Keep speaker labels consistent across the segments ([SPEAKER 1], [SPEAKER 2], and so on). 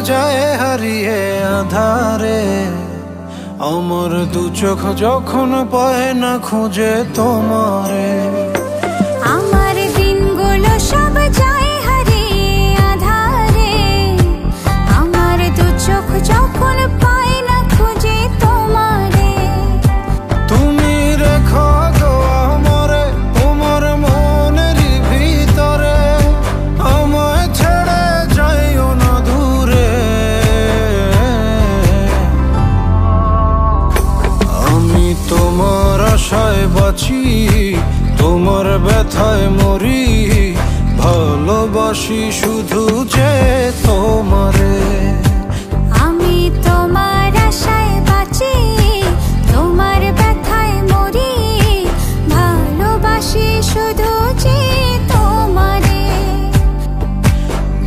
[SPEAKER 1] যায় হারিয়ে আধারে। আমার দু চোখ যখন পায় না খুঁজে তোমারে।
[SPEAKER 2] আমার দিনগুলো সব যায় হারিয়ে আধারে। আমার দু চোখ যখন পায় না খুঁজে তোমারে।
[SPEAKER 1] তুমি রেখো গো আমারে তোমার মনের ভিতরে, আমায় ছেড়ে যাইও না দূরে। আমি তোমার আশায় বাঁচি, তোমার ব্যথায় মরি, ভালোবাসি শুধু যে তোমারে।
[SPEAKER 2] আমি তোমার আশায় বাঁচি, তোমার ব্যথায় মরি, ভালোবাসি শুধু যে তোমারে।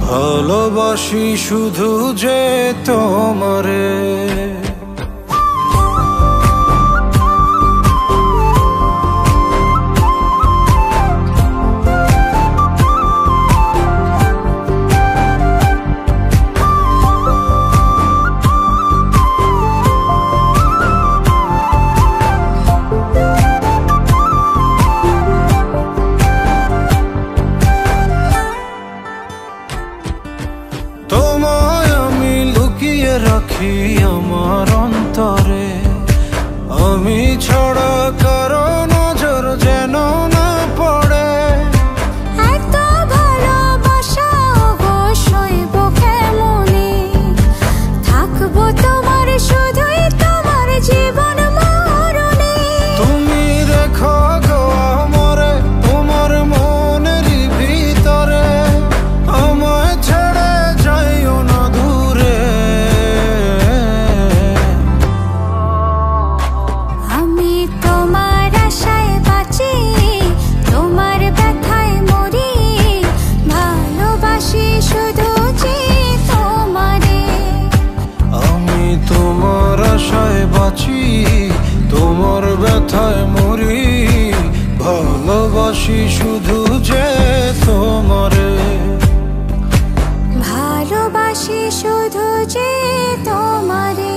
[SPEAKER 1] ভালোবাসি শুধু যে তোমারে। তোমায় আমি লুকিয়ে রাখি আমার অন্তরে, আমি ছাড়া কারো নজর যেন না পড়ে।
[SPEAKER 2] এত ভালোবাসা অবশ্যই কেমনে, থাকবো তোমার শুধুই তোমার জীবন মরণে।
[SPEAKER 1] তুমি রেখো গো আমারে তোমার মনের ভিতরে, আমায় ছেড়ে যাইও না দূরে।
[SPEAKER 2] আমি তোমার আশায় বাঁচি, তোমার ব্যথায় মরি, ভালোবাসি শুধু যে তোমারে।
[SPEAKER 1] আমি তোমার আশায় বাঁচি, তোমার ব্যথায় মরি, ভালোবাসি শুধু যে তোমারে।
[SPEAKER 2] ভালোবাসি শুধু যে তোমারে।